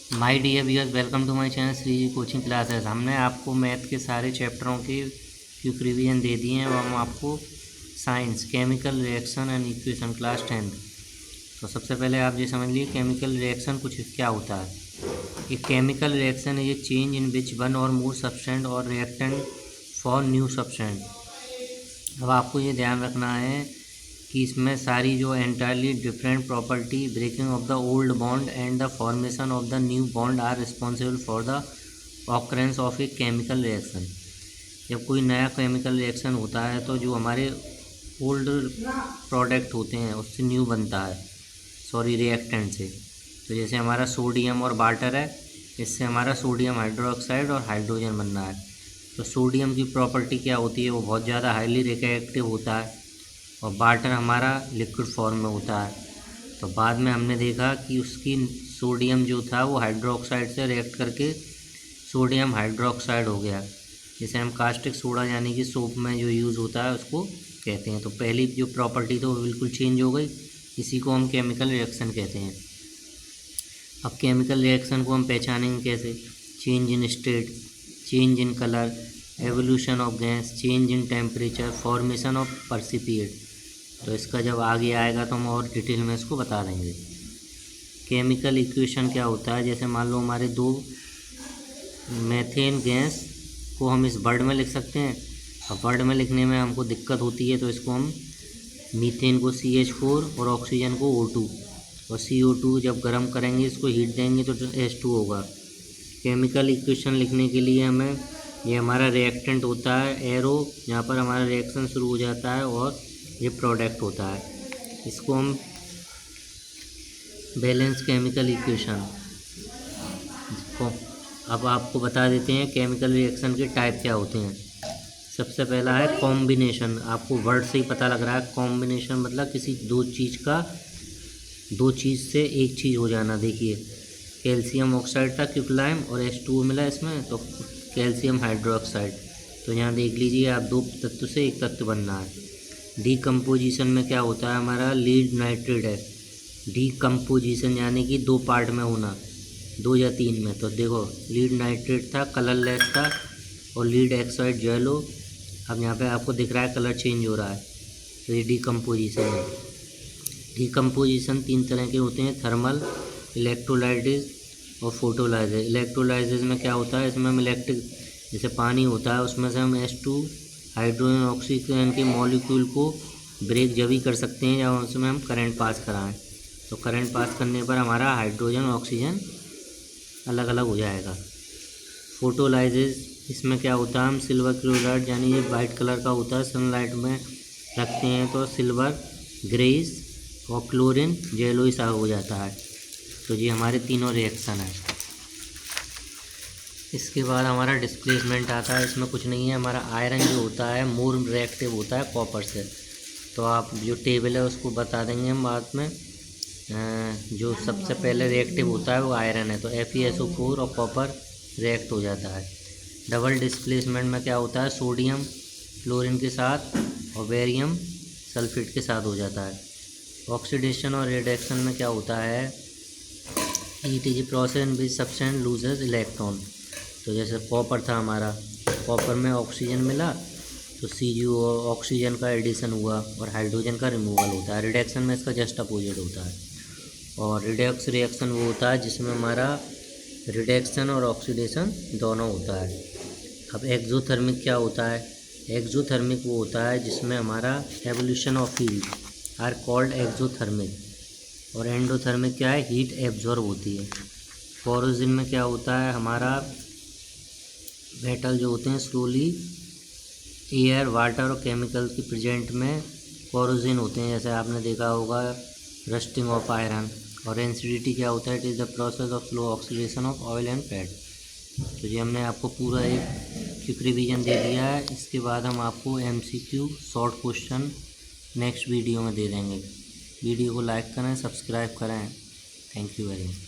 My dear viewers, welcome to my channel Shri ji coaching classes. हमने आपको math के सारे चैप्टरों के क्विक रिवीजन दे दिए हैं और हम आपको science chemical reaction and equation class 10। तो सबसे पहले आप ये समझ लीजिए केमिकल रिएक्शन कुछ क्या होता है। एक chemical reaction is a change in which one और मोर सब्सटेंट और रिएक्टेंट फॉर न्यू सब्सटेंट। अब आपको ये ध्यान रखना है कि इसमें सारी जो entirely different property, breaking of the old bond and the formation of the new bond are responsible for the occurrence of a chemical reaction. जब कोई नया केमिकल रिएक्शन होता है तो जो हमारे ओल्ड प्रोडक्ट होते हैं उससे न्यू बनता है, रिएक्टेंट से। तो जैसे हमारा सोडियम और वाटर है, इससे हमारा सोडियम हाइड्रोक्साइड और हाइड्रोजन बनना है। तो सोडियम की प्रॉपर्टी क्या होती है, वो बहुत ज़्यादा हाईली रिएक्टिव होता है और वाटर हमारा लिक्विड फॉर्म में होता है। तो बाद में हमने देखा कि उसकी सोडियम जो था वो हाइड्रोक्साइड से रिएक्ट करके सोडियम हाइड्रोक्साइड हो गया, जिसे हम कास्टिक सोडा यानी कि सोप में जो यूज़ होता है उसको कहते हैं। तो पहली जो प्रॉपर्टी तो वो बिल्कुल चेंज हो गई, इसी को हम केमिकल रिएक्शन कहते हैं। अब केमिकल रिएक्शन को हम पहचानेंगे कैसे? Change in state, change in colour, evolution of gas, change in temperature, formation of precipitate. तो इसका जब आगे आएगा तो हम और डिटेल में इसको बता देंगे। केमिकल इक्वेशन क्या होता है? जैसे मान लो हमारे दो मेथेन गैस को हम इस वर्ड में लिख सकते हैं। अब वर्ड में लिखने में हमको दिक्कत होती है, तो इसको हम मीथेन को CH4 और ऑक्सीजन को O2, और CO2 जब गर्म करेंगे, इसको हीट देंगे तो H2 होगा। केमिकल इक्वेशन लिखने के लिए हमें ये हमारा रिएक्टेंट होता है एरो, जहाँ पर हमारा रिएक्शन शुरू हो जाता है, और ये प्रोडक्ट होता है। इसको हम बैलेंस केमिकल इक्वेशन को अब आपको बता देते हैं केमिकल रिएक्शन के टाइप क्या होते हैं। सबसे पहला है कॉम्बिनेशन। आपको वर्ड से ही पता लग रहा है, कॉम्बिनेशन मतलब किसी दो चीज़ से एक चीज़ हो जाना। देखिए कैल्शियम ऑक्साइड था क्विकलाइम और H2O मिला इसमें, तो कैल्शियम हाइड्रोक्साइड। तो यहाँ देख लीजिए आप, दो तत्व से एक तत्व बनना है। डीकम्पोजिशन में क्या होता है, हमारा लीड नाइट्रेट है। डीकम्पोजिशन यानी कि दो पार्ट में होना, 2 या 3 में। तो देखो लीड नाइट्रेट था, कलरलेस था, और लीड ऑक्साइड येलो। अब यहाँ पे आपको दिख रहा है कलर चेंज हो रहा है, तो ये डीकम्पोजिशन है। डीकम्पोजिशन 3 तरह के होते हैं, थर्मल, इलेक्ट्रोलाइसिस और फोटोलाइसिस। इलेक्ट्रोलाइसिस में क्या होता है, इसमें हम इलेक्ट्रिक, जैसे पानी होता है उसमें से हम H2 हाइड्रोजन ऑक्सीजन के मॉलिक्यूल को ब्रेक जब ही कर सकते हैं जब उसमें हम करंट पास कराएं। तो करंट पास करने पर हमारा हाइड्रोजन ऑक्सीजन अलग अलग हो जाएगा। फोटोलाइसिस, इसमें क्या होता है, हम सिल्वर क्लोराइड यानी ये वाइट कलर का होता है, सनलाइट में रखते हैं तो सिल्वर ग्रेइश और क्लोरीन येलोइश सा हो जाता है। तो ये हमारे तीनों रिएक्शन है। इसके बाद हमारा डिस्प्लेसमेंट आता है। इसमें कुछ नहीं है, हमारा आयरन जो होता है मोर रिएक्टिव होता है कॉपर से। तो आप जो टेबल है उसको बता देंगे हम बाद में। जो सबसे पहले रिएक्टिव होता है वो आयरन है, तो FeSO4 और कॉपर रिएक्ट हो जाता है। डबल डिस्प्लेसमेंट में क्या होता है, सोडियम क्लोरीन के साथ और बेरियम सल्फेट के साथ हो जाता है। ऑक्सीडेशन और रिडक्शन में क्या होता है, it is process in which substance loses electron. तो जैसे कॉपर था हमारा, कॉपर में ऑक्सीजन मिला तो CuO ऑक्सीजन का एडिशन हुआ और हाइड्रोजन का रिमूवल होता है। रिडक्शन में इसका जस्ट अपोजिट होता है। और रिडक्स रिएक्शन वो होता है जिसमें हमारा रिडक्शन और ऑक्सीडेशन दोनों होता है। अब एक्सोथर्मिक क्या होता है, एक्सोथर्मिक वो होता है जिसमें हमारा evolution of heat are called exothermic. और एंडोथर्मिक क्या है, हीट एब्जॉर्ब होती है। कोरोजन में क्या होता है, हमारा मेटल जो होते हैं स्लोली एयर, वाटर और केमिकल की प्रेजेंट में कोरोजन होते हैं, जैसे आपने देखा होगा रस्टिंग ऑफ आयरन। और एसिडिटी क्या होता है, it is the process of slow oxidation of oil and fat. तो ये हमने आपको पूरा एक क्विक रिवीजन दे दिया है। इसके बाद हम आपको MCQ short question next video में दे देंगे। वीडियो को लाइक करें, सब्सक्राइब करें। Thank you very much.